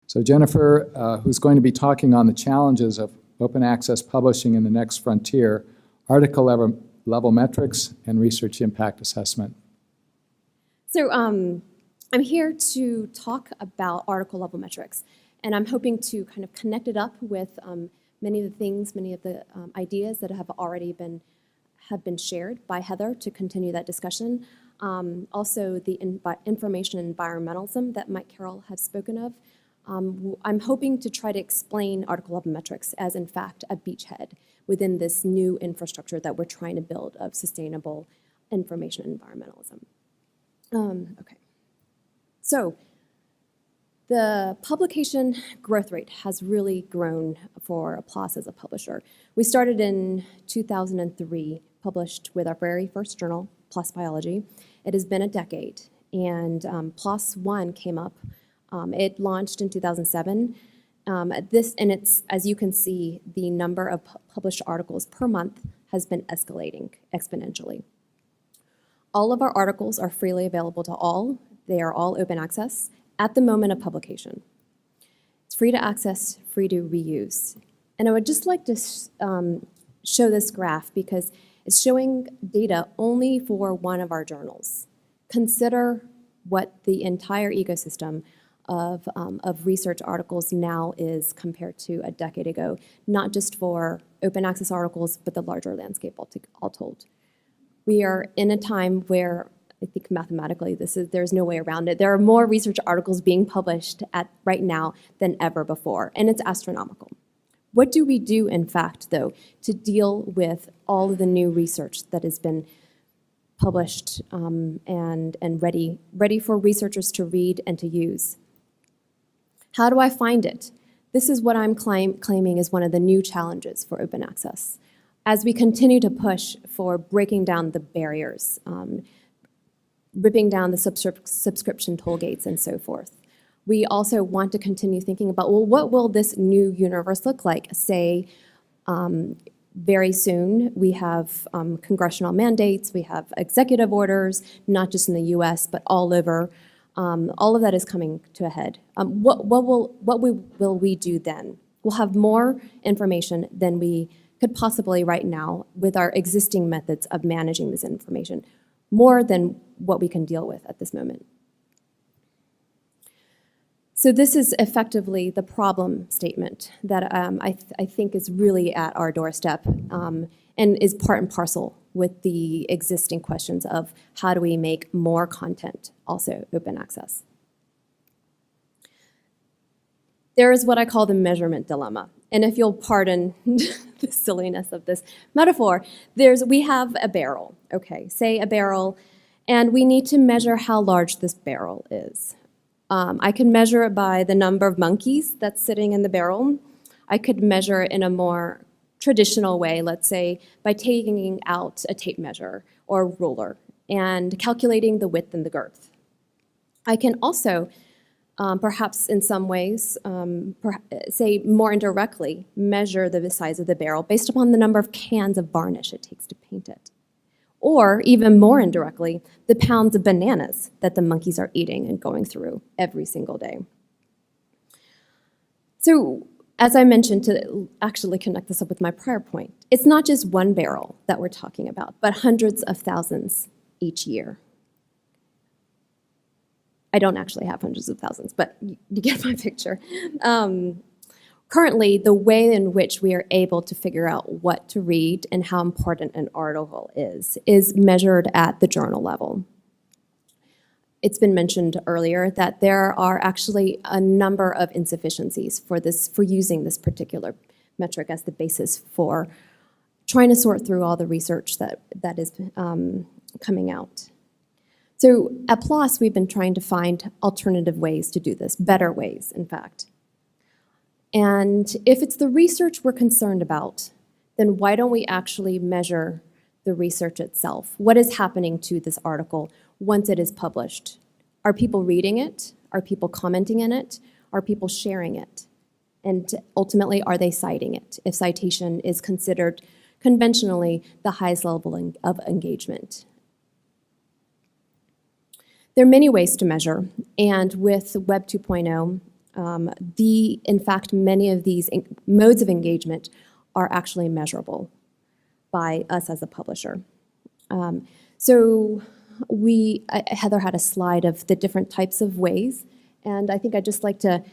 So Jennifer, who's going to be talking on the challenges of open access publishing in the next frontier, ArticleLevel Metrics, and research impact assessment. So I'm here to talk about ArticleLevel Metrics, and I'm hoping to kind of connect it up with many of the things, many of the ideas that have already been shared by Heather to continue that discussion. Also, the information environmentalism that Mike Carroll has spoken of. I'm hoping to try to explain ArticleLevel Metrics as, in fact, a beachhead within this new infrastructure that we're trying to build of sustainable information environmentalism. Okay. So the publication growth rate has really grown for PLoS as a publisher. We started in 2003, published with our very first journal, PLoS Biology. It has been a decade, and PLoS 1 came up. It launched in 2007. And it's, as you can see, the number of published articles per month has been escalating exponentially. All of our articles are freely available to all. They are all open access at the moment of publication. It's free to access, free to reuse. And I would just like to show this graph because it's showing data only for one of our journals. Consider what the entire ecosystem of research articles now is compared to a decade ago, not just for open access articles, but the larger landscape all told. We are in a time where I think mathematically there's no way around it. There are more research articles being published right now than ever before, and it's astronomical. What do we do, in fact, though, to deal with all of the new research that has been published and ready for researchers to read and to use? How do I find it? This is what I'm claiming is one of the new challenges for open access. As we continue to push for breaking down the barriers, ripping down the subscription toll gates and so forth, we also want to continue thinking about, well, what will this new universe look like? Say, very soon we have congressional mandates, we have executive orders, not just in the US, but all over. All of that is coming to a head. What will we do then? We'll have more information than we could possibly right now with our existing methods of managing this information, more than what we can deal with at this moment. So this is effectively the problem statement that I think is really at our doorstep and is part and parcel with the existing questions of how do we make more content also open access. There is what I call the measurement dilemma. And if you'll pardon the silliness of this metaphor, we have a barrel, okay, say a barrel, and we need to measure how large this barrel is. I can measure it by the number of monkeys that's sitting in the barrel. I could measure it in a more traditional way, let's say, by taking out a tape measure or a ruler and calculating the width and the girth. I can also, perhaps in some ways, say more indirectly, measure the size of the barrel based upon the number of cans of varnish it takes to paint it. Or even more indirectly, the pounds of bananas that the monkeys are eating and going through every single day. So, as I mentioned, to actually connect this up with my prior point, it's not just one barrel that we're talking about, but hundreds of thousands each year. I don't actually have hundreds of thousands, but you get my picture. Currently, the way in which we are able to figure out what to read and how important an article is measured at the journal level. It's been mentioned earlier that there are actually a number of insufficiencies for using this particular metric as the basis for trying to sort through all the research that is coming out. So at PLoS, we've been trying to find alternative ways to do this, better ways, in fact. And if it's the research we're concerned about, then why don't we actually measure the research itself? What is happening to this article once it is published? Are people reading it? Are people commenting in it? Are people sharing it? And ultimately, are they citing it? If citation is considered conventionally the highest level of engagement. There are many ways to measure, and with Web 2.0, In fact, many of these modes of engagement are actually measurable by us as a publisher. So Heather had a slide of the different types of ways, and I think I'd just like to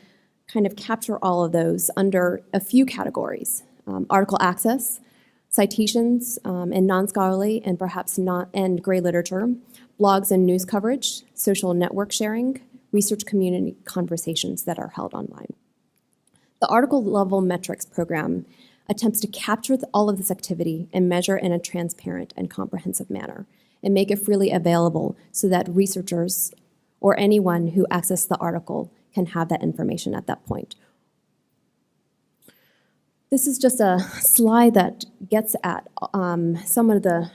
kind of capture all of those under a few categories. Article access, citations, and non-scholarly and perhaps not and gray literature, blogs and news coverage, social network sharing, research community conversations that are held online. The ArticleLevel Metrics program attempts to capture all of this activity and measure in a transparent and comprehensive manner and make it freely available so that researchers or anyone who accesses the article can have that information at that point. This is just a slide that gets at some of the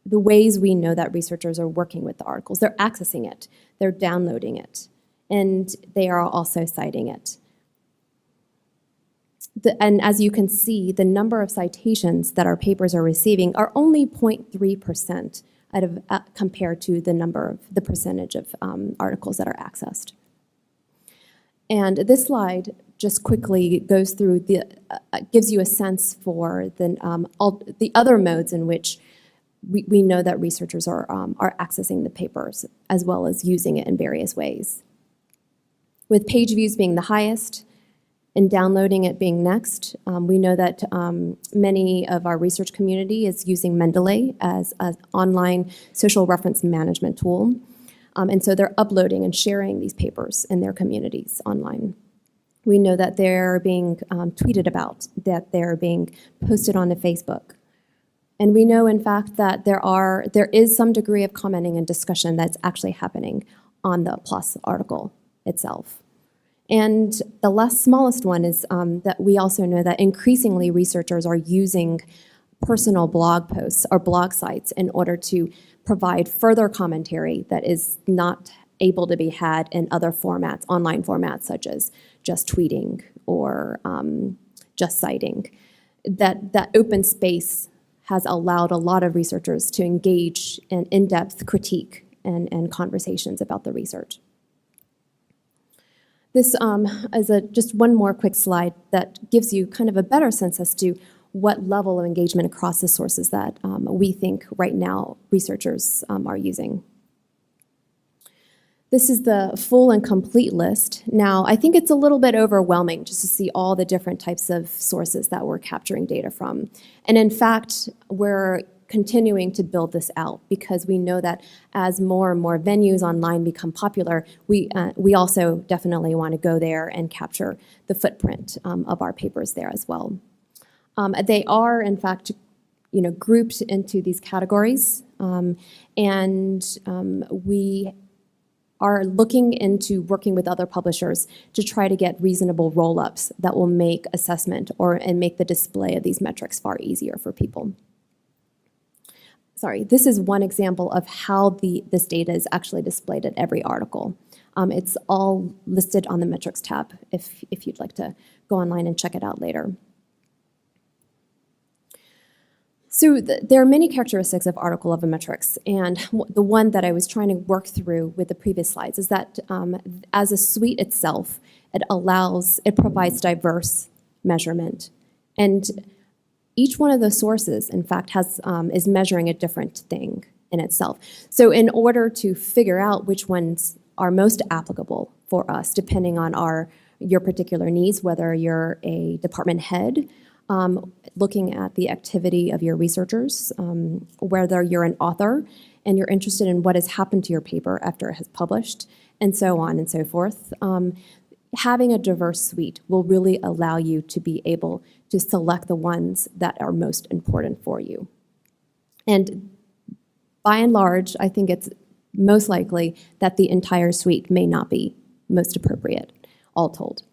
ways we know that researchers are working with the articles. They're accessing it, they're downloading it, and they are also citing it. And as you can see, the number of citations that our papers are receiving are only 0.3% compared to the percentage of articles that are accessed. And this slide just quickly goes through gives you a sense for the other modes in which we know that researchers are accessing the papers as well as using it in various ways. With page views being the highest and downloading it being next, we know that many of our research community is using Mendeley as an online social reference management tool. And so they're uploading and sharing these papers in their communities online. We know that they're being tweeted about, that they're being posted onto Facebook. And we know, in fact, that there is some degree of commenting and discussion that's actually happening on the PLoS article itself. And the smallest one is that we also know that increasingly researchers are using personal blog posts or blog sites in order to provide further commentary that is not able to be had in other formats, online formats such as just tweeting or just citing. That open space has allowed a lot of researchers to engage in in-depth critique and conversations about the research. This is just one more quick slide that gives you kind of a better sense as to what level of engagement across the sources that we think right now researchers are using. This is the full and complete list. Now, I think it's a little bit overwhelming just to see all the different types of sources that we're capturing data from. And in fact, we're continuing to build this out because we know that as more and more venues online become popular, we also definitely want to go there and capture the footprint of our papers there as well. They are, in fact, grouped into these categories, and we are looking into working with other publishers to try to get reasonable roll-ups that will make assessment and make the display of these metrics far easier for people. Sorry, this is one example of how this data is actually displayed at every article. It's all listed on the metrics tab if you'd like to go online and check it out later. So there are many characteristics of ArticleLevel Metrics, and the one that I was trying to work through with the previous slides is that as a suite itself, it provides diverse measurement. And each one of those sources, in fact, is measuring a different thing in itself. So in order to figure out which ones are most applicable for us, depending on your particular needs, whether you're a department head, looking at the activity of your researchers, whether you're an author and you're interested in what has happened to your paper after it has published, and so on and so forth. Having a diverse suite will really allow you to be able to select the ones that are most important for you. And by and large, I think it's most likely that the entire suite may not be most appropriate, all told.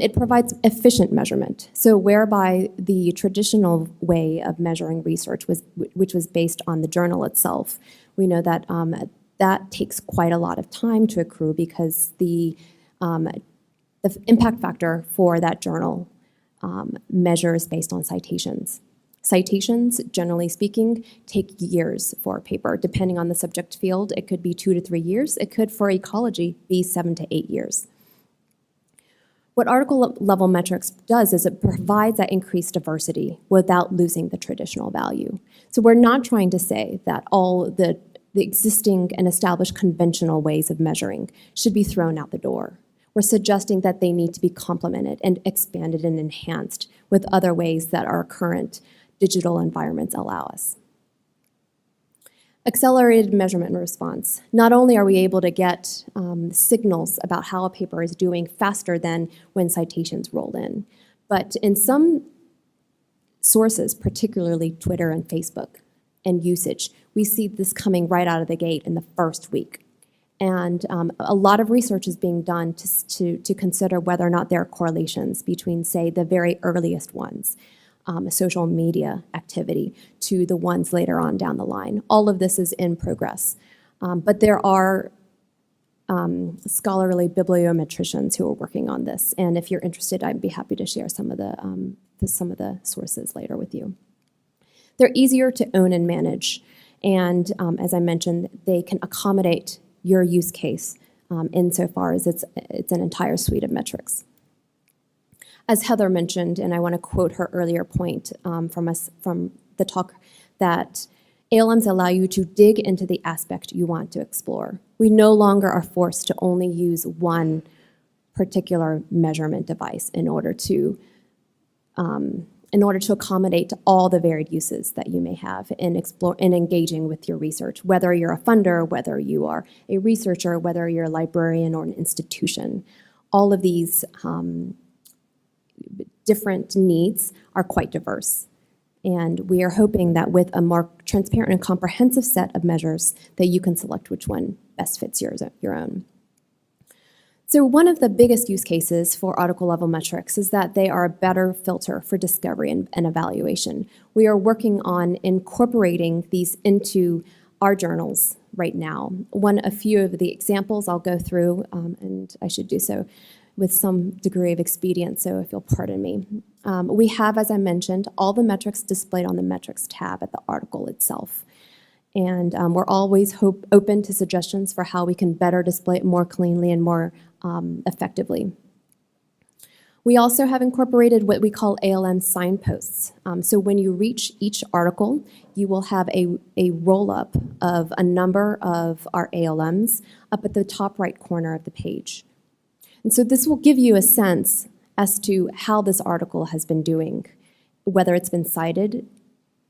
It provides efficient measurement, so whereby the traditional way of measuring research, which was based on the journal itself, we know that that takes quite a lot of time to accrue because the impact factor for that journal measures based on citations. Citations, generally speaking, take years for a paper. Depending on the subject field, it could be 2 to 3 years. It could, for ecology, be 7 to 8 years. What article-level metrics does is it provides that increased diversity without losing the traditional value. So we're not trying to say that all the existing and established conventional ways of measuring should be thrown out the door. We're suggesting that they need to be complemented and expanded and enhanced with other ways that our current digital environments allow us. Accelerated measurement and response. Not only are we able to get signals about how a paper is doing faster than when citations rolled in, but in some sources, particularly Twitter and Facebook and usage, we see this coming right out of the gate in the first week. And a lot of research is being done to consider whether or not there are correlations between, say, the very earliest ones, social media activity, to the ones later on down the line. All of this is in progress. But there are scholarly bibliometricians who are working on this. And if you're interested, I'd be happy to share some of the sources later with you. They're easier to own and manage. And as I mentioned, they can accommodate your use case insofar as it's an entire suite of metrics. As Heather mentioned, and I want to quote her earlier point from the talk, that ALMs allow you to dig into the aspect you want to explore. We no longer are forced to only use one particular measurement device in order to accommodate all the varied uses that you may have in engaging with your research, whether you're a funder, whether you are a researcher, whether you're a librarian or an institution. All of these different needs are quite diverse. And we are hoping that with a more transparent and comprehensive set of measures that you can select which one best fits your own. So one of the biggest use cases for article-level metrics is that they are a better filter for discovery and evaluation. We are working on incorporating these into our journals right now. A few of the examples I'll go through, and I should do so with some degree of expedience, so if you'll pardon me. We have, as I mentioned, all the metrics displayed on the metrics tab at the article itself. And we're always open to suggestions for how we can better display it more cleanly and more effectively. We also have incorporated what we call ALM signposts. So when you reach each article, you will have a roll-up of a number of our ALMs up at the top right corner of the page. And so this will give you a sense as to how this article has been doing, whether it's been cited,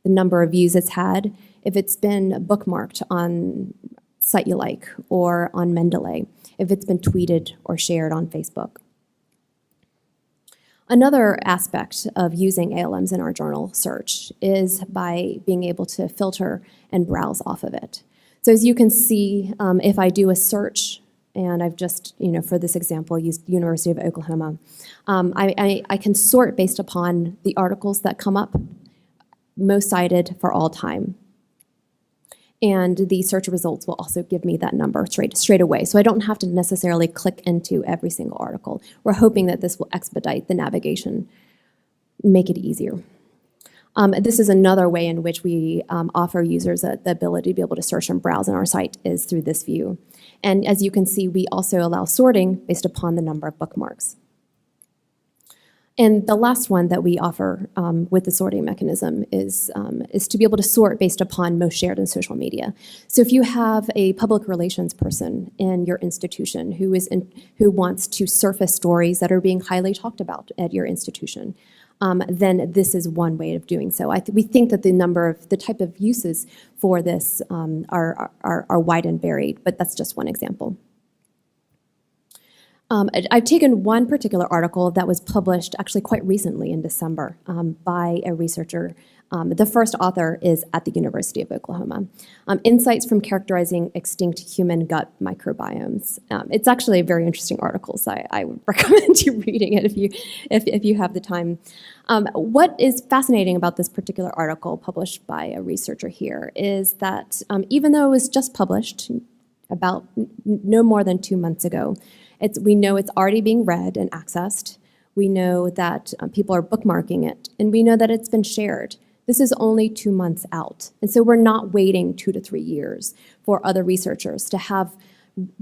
the number of views it's had, if it's been bookmarked on Site You Like or on Mendeley, if it's been tweeted or shared on Facebook. Another aspect of using ALMs in our journal search is by being able to filter and browse off of it. So as you can see, if I do a search, and I've just, for this example, used University of Oklahoma, I can sort based upon the articles that come up most cited for all time. And the search results will also give me that number straight away. So I don't have to necessarily click into every single article. We're hoping that this will expedite the navigation, make it easier. This is another way in which we offer users the ability to be able to search and browse on our site is through this view. And as you can see, we also allow sorting based upon the number of bookmarks. And the last one that we offer with the sorting mechanism is to be able to sort based upon most shared in social media. So if you have a public relations person in your institution who wants to surface stories that are being highly talked about at your institution, then this is one way of doing so. We think that the type of uses for this are wide and varied, but that's just one example. I've taken one particular article that was published actually quite recently in December by a researcher. The first author is at the University of Oklahoma. Insights from Characterizing Extinct Human Gut Microbiomes. It's actually a very interesting article, so I would recommend you reading it if you have the time. What is fascinating about this particular article published by a researcher here is that even though it was just published about no more than 2 months ago, we know it's already being read and accessed. We know that people are bookmarking it, and we know that it's been shared. This is only 2 months out, and so we're not waiting 2 to 3 years for other researchers to have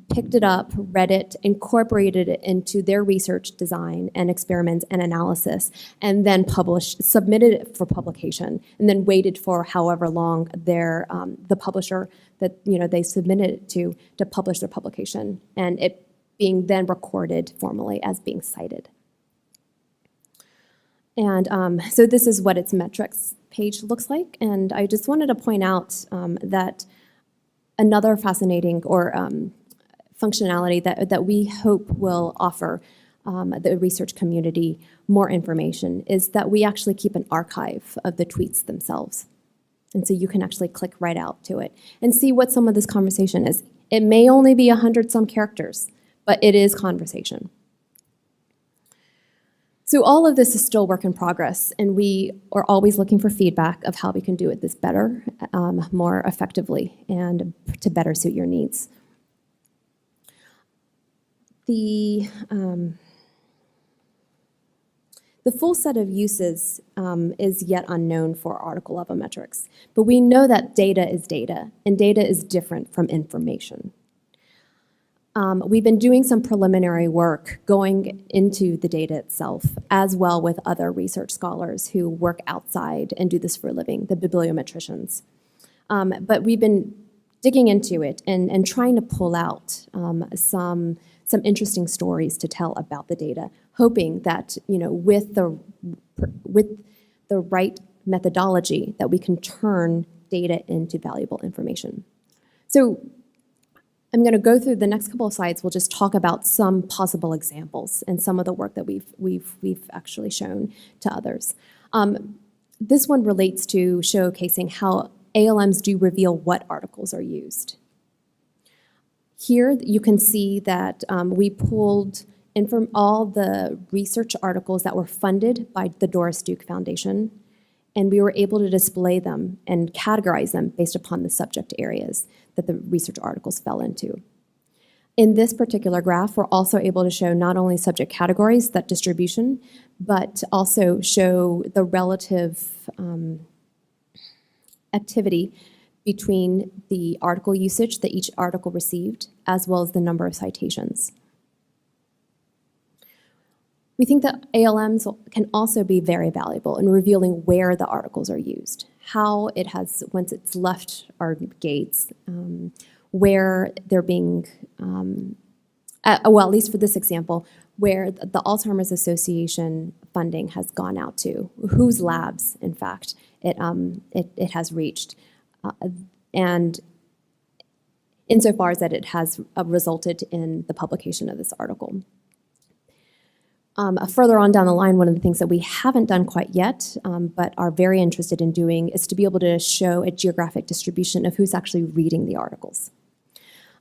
picked it up, read it, incorporated it into their research design and experiments and analysis, and then submitted it for publication, and then waited for however long the publisher that they submitted it to publish their publication, and it being then recorded formally as being cited. And so this is what its metrics page looks like, and I just wanted to point out that another fascinating functionality that we hope will offer the research community more information is that we actually keep an archive of the tweets themselves. And so you can actually click right out to it and see what some of this conversation is. It may only be 100-some characters, but it is conversation. So all of this is still work in progress, and we are always looking for feedback of how we can do it this better, more effectively, and to better suit your needs. The full set of uses is yet unknown for article-level metrics, but we know that data is data, and data is different from information. We've been doing some preliminary work going into the data itself, as well with other research scholars who work outside and do this for a living, the bibliometricians. But we've been digging into it and trying to pull out some interesting stories to tell about the data, hoping that with the right methodology that we can turn data into valuable information. So I'm going to go through the next couple of slides. We'll just talk about some possible examples and some of the work that we've actually shown to others. This one relates to showcasing how ALMs do reveal what articles are used. Here you can see that we pulled in from all the research articles that were funded by the Doris Duke Foundation, and we were able to display them and categorize them based upon the subject areas that the research articles fell into. In this particular graph, we're also able to show not only subject categories, that distribution, but also show the relative activity between the article usage that each article received, as well as the number of citations. We think that ALMs can also be very valuable in revealing where the articles are used, how it has, once it's left our gates, where they're being, well, at least for this example, where the Alzheimer's Association funding has gone out to, whose labs, in fact, it has reached, and insofar as that it has resulted in the publication of this article. Further on down the line, one of the things that we haven't done quite yet, but are very interested in doing, is to be able to show a geographic distribution of who's actually reading the articles.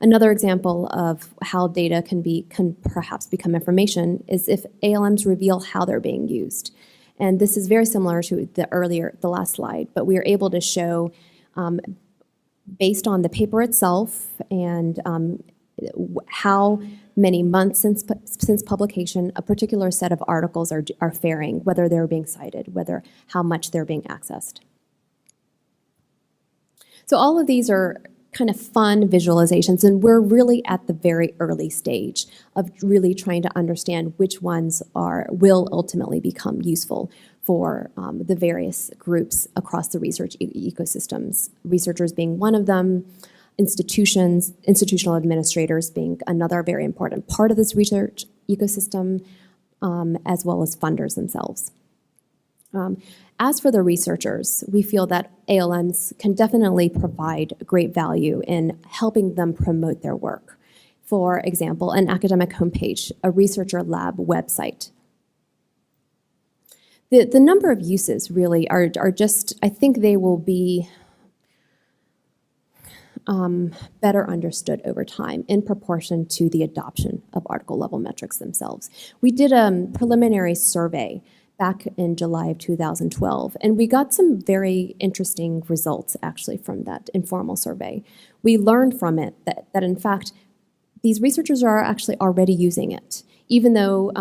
Another example of how data can perhaps become information is if ALMs reveal how they're being used. And this is very similar to the last slide, but we are able to show, based on the paper itself and how many months since publication a particular set of articles are faring, whether they're being cited, how much they're being accessed. So all of these are kind of fun visualizations, and we're really at the very early stage of really trying to understand which ones will ultimately become useful for the various groups across the research ecosystems, researchers being one of them, institutional administrators being another very important part of this research ecosystem, as well as funders themselves. As for the researchers, we feel that ALMs can definitely provide great value in helping them promote their work. For example, an academic homepage, a researcher lab website. The number of uses really are just, I think they will be better understood over time in proportion to the adoption of article-level metrics themselves. We did a preliminary survey back in July of 2012, and we got some very interesting results actually from that informal survey. We learned from it that in fact, these researchers are actually already using it, even though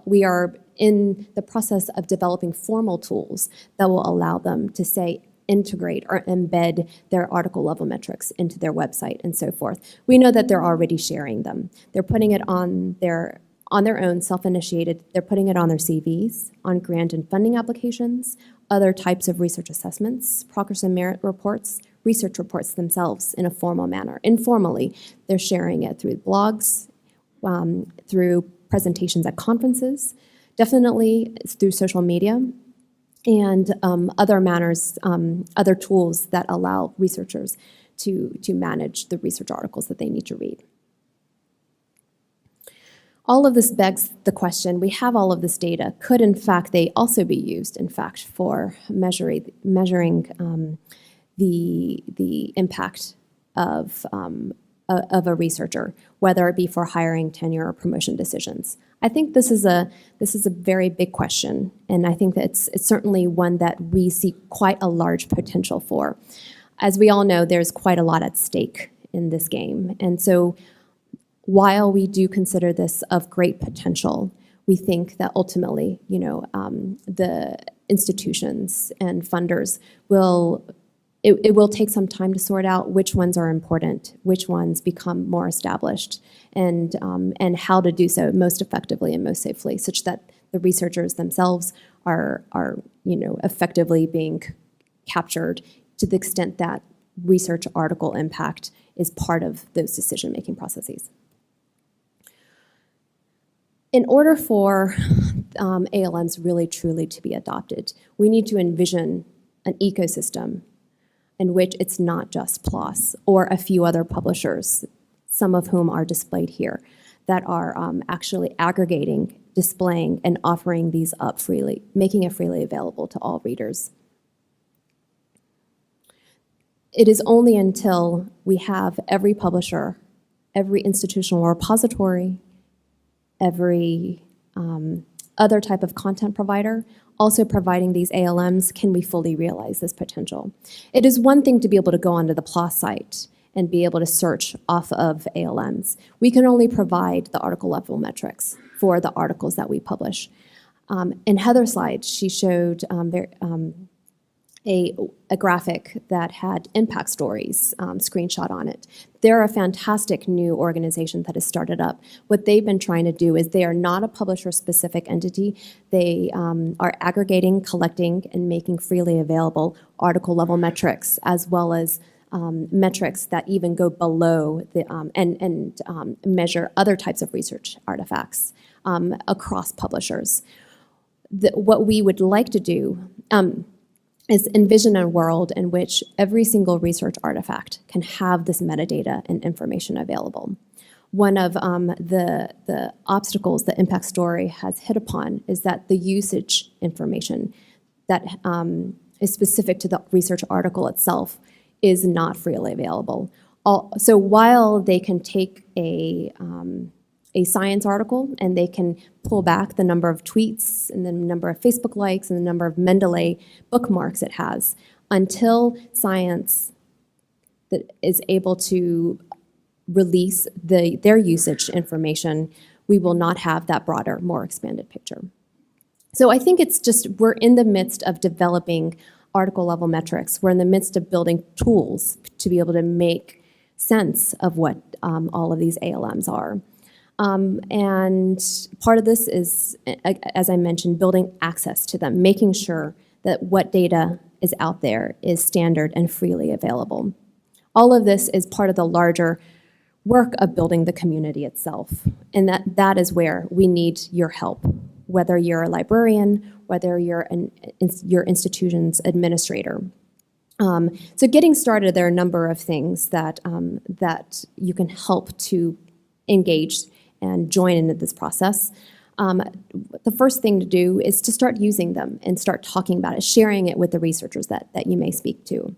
we are in the process of developing formal tools that will allow them to say, integrate or embed their article level metrics into their website and so forth. We know that they're already sharing them. They're putting it on their own, self-initiated. They're putting it on their CVs, on grant and funding applications, other types of research assessments, progress and merit reports, research reports themselves in a formal manner. Informally, they're sharing it through blogs, through presentations at conferences, definitely through social media, and other manners, other tools that allow researchers to manage the research articles that they need to read. All of this begs the question, we have all of this data. Could, in fact, they also be used, in fact, for measuring the impact of a researcher, whether it be for hiring, tenure, or promotion decisions? I think this is a very big question, and I think that it's certainly one that we see quite a large potential for. As we all know, there's quite a lot at stake in this game, and so while we do consider this of great potential, we think that ultimately, the institutions and funders will take some time to sort out which ones are important, which ones become more established, and how to do so most effectively and most safely, such that the researchers themselves are effectively being captured to the extent that research article impact is part of those decision-making processes. In order for ALMs really truly to be adopted, we need to envision an ecosystem in which it's not just PLoS or a few other publishers, some of whom are displayed here, that are actually aggregating, displaying, and offering these up freely, making it freely available to all readers. It is only until we have every publisher, every institutional repository, every other type of content provider also providing these ALMs can we fully realize this potential. It is one thing to be able to go onto the PLoS site and be able to search off of ALMs. We can only provide the article level metrics for the articles that we publish. In Heather's slide, she showed a graphic that had impact stories screenshot on it. They're a fantastic new organization that has started up. What they've been trying to do is they are not a publisher-specific entity. They are aggregating, collecting, and making freely available article-level metrics, as well as metrics that even go below the, and measure other types of research artifacts across publishers. What we would like to do is envision a world in which every single research artifact can have this metadata and information available. One of the obstacles that Impact Story has hit upon is that the usage information that is specific to the research article itself is not freely available. So while they can take a science article and they can pull back the number of tweets and the number of Facebook likes and the number of Mendeley bookmarks it has, until science that is able to release their usage information, we will not have that broader, more expanded picture. So I think it's just, we're in the midst of developing article level metrics. We're in the midst of building tools to be able to make sense of what all of these ALMs are. And part of this is, as I mentioned, building access to them, making sure that what data is out there is standard and freely available. All of this is part of the larger work of building the community itself, and that is where we need your help, whether you're a librarian, whether you're your institution's administrator. So getting started, there are a number of things that, that you can help to engage and join into this process. The first thing to do is to start using them and start talking about it, sharing it with the researchers that you may speak to.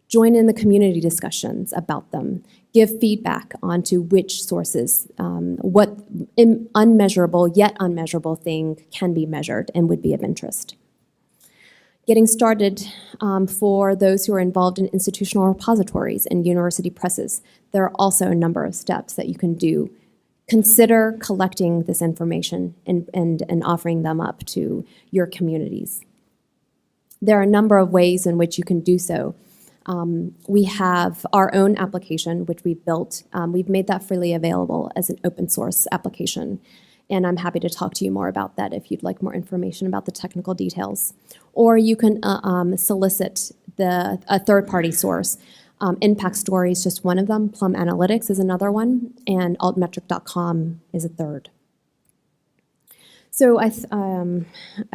Join in the community discussions about them. Give feedback onto which sources, what unmeasurable yet unmeasurable thing can be measured and would be of interest. Getting started for those who are involved in institutional repositories and university presses, there are also a number of steps that you can do. Consider collecting this information and offering them up to your communities. There are a number of ways in which you can do so. We have our own application, which we built. We've made that freely available as an open source application. And I'm happy to talk to you more about that if you'd like more information about the technical details. Or you can solicit a third-party source. Impact Story is just one of them. Plum Analytics is another one. And altmetric.com is a third. So I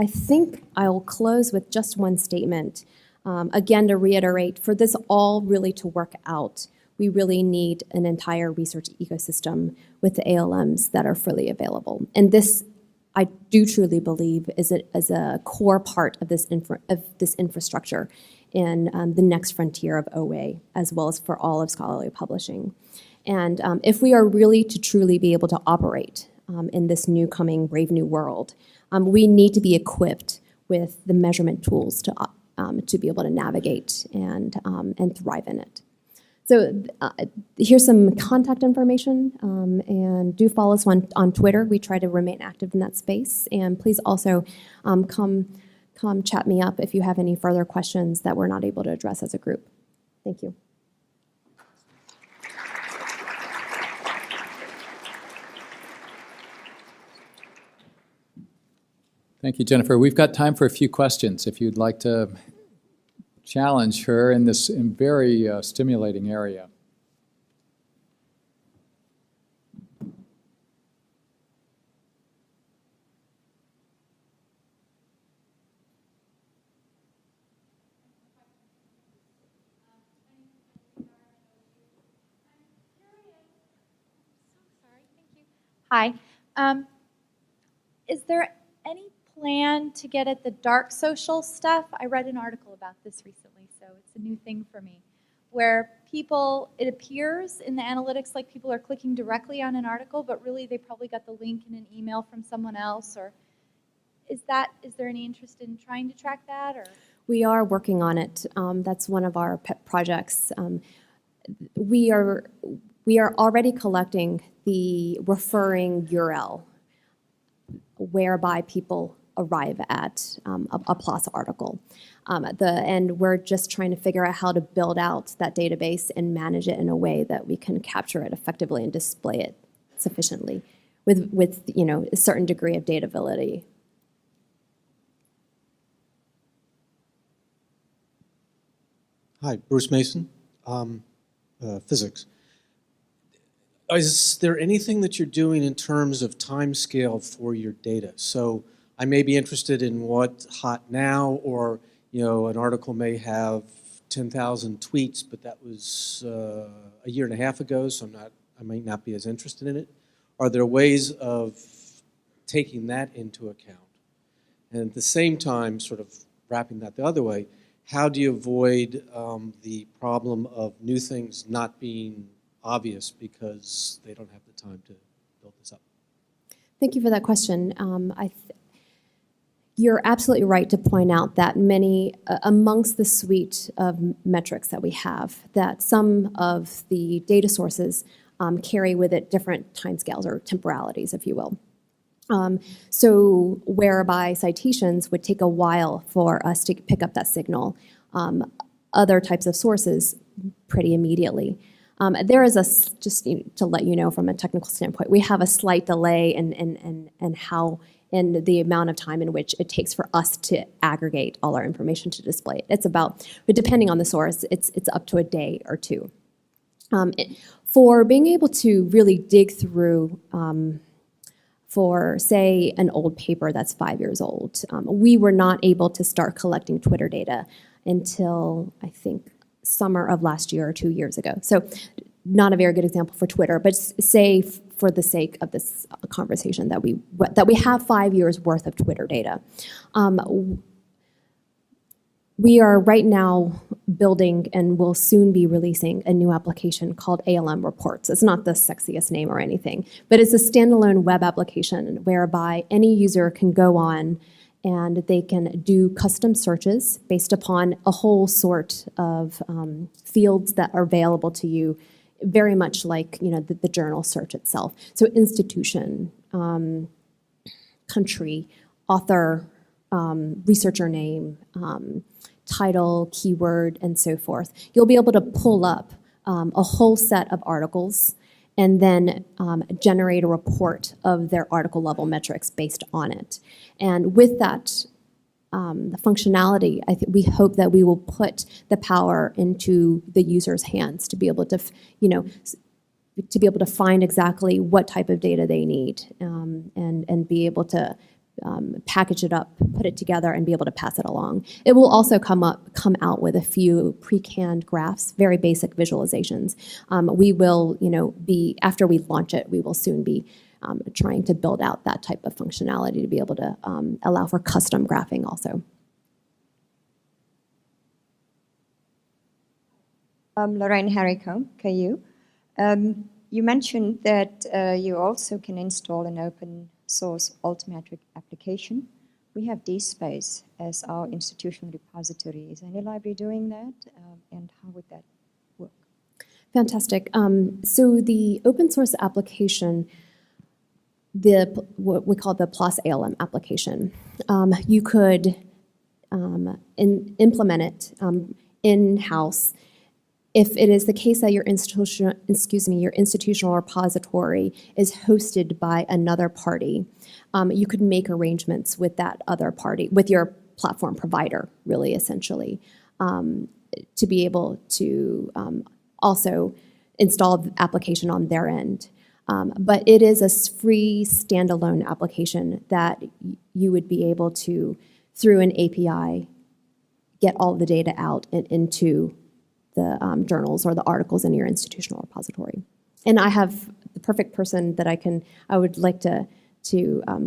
think I'll close with just one statement. Again, to reiterate, for this all really to work out, we really need an entire research ecosystem with the ALMs that are freely available. And this, I do truly believe, is a core part of this infrastructure in the next frontier of OA, as well as for all of scholarly publishing. And if we are really to truly be able to operate in this new coming brave new world, we need to be equipped with the measurement tools to be able to navigate and thrive in it. So here's some contact information, and do follow us on Twitter. We try to remain active in that space. And please also come chat me up if you have any further questions that we're not able to address as a group. Thank you. Thank you, Jennifer. We've got time for a few questions if you'd like to challenge her in this very stimulating area. Hi. Is there any plan to get at the dark social stuff? I read an article about this recently, so it's a new thing for me, where people, it appears in the analytics like people are clicking directly on an article, but really they probably got the link in an email from someone else, or is there any interest in trying to track that? Or We are working on it. That's one of our pet projects. We are already collecting the referring URL whereby people arrive at a PLoS article. And we're just trying to figure out how to build out that database and manage it in a way that we can capture it effectively and display it sufficiently with a certain degree of data validity. Hi, Bruce Mason, physics. Is there anything that you're doing in terms of timescale for your data? So I may be interested in what's hot now, or an article may have 10,000 tweets, but that was a year and a half ago, so I might not be as interested in it. Are there ways of taking that into account? And at the same time, sort of wrapping that the other way, how do you avoid the problem of new things not being obvious because they don't have the time to build this up? Thank you for that question. You're absolutely right to point out that many, amongst the suite of metrics that we have, that some of the data sources carry with it different timescales or temporalities, if you will. So whereby citations would take a while for us to pick up that signal, other types of sources pretty immediately. There is just to let you know from a technical standpoint, we have a slight delay in how and the amount of time in which it takes for us to aggregate all our information to display it. It's about, but depending on the source, it's up to a day or two. For being able to really dig through for, say, an old paper that's 5 years old, we were not able to start collecting Twitter data until, I think, summer of last year or 2 years ago. So not a very good example for Twitter, but say for the sake of this conversation that we have 5 years worth of Twitter data. We are right now building and will soon be releasing a new application called ALM Reports. It's not the sexiest name or anything, but it's a standalone web application whereby any user can go on and they can do custom searches based upon a whole sort of fields that are available to you, very much like the journal search itself. So institution, country, author, researcher name, title, keyword, and so forth. You'll be able to pull up a whole set of articles and then generate a report of their article level metrics based on it. And with that, the functionality, we hope that we will put the power into the user's hands to be able to, to be able to find exactly what type of data they need, and be able to package it up, put it together, and be able to pass it along. It will also come out with a few pre-canned graphs, very basic visualizations. We will, after we launch it, we will soon be trying to build out that type of functionality to be able to allow for custom graphing also. Lorraine Harricombe, KU. You mentioned that you also can install an open source altmetric application. We have DSpace as our institutional repository. Is any library doing that? And how would that work? Fantastic. So the open source application, what we call the PLoS ALM application, you could implement it in-house. If it is the case that your institutional repository is hosted by another party, you could make arrangements with that other party, with your platform provider, really, essentially, to be able to also install the application on their end. But it is a free standalone application that you would be able to, through an API, get all the data out and into the journals or the articles in your institutional repository. And I have the perfect person that I would like to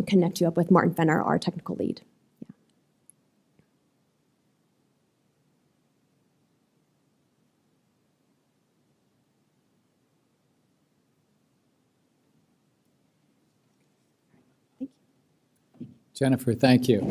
connect you up with, Martin Fenner, our technical lead. Jennifer, thank you.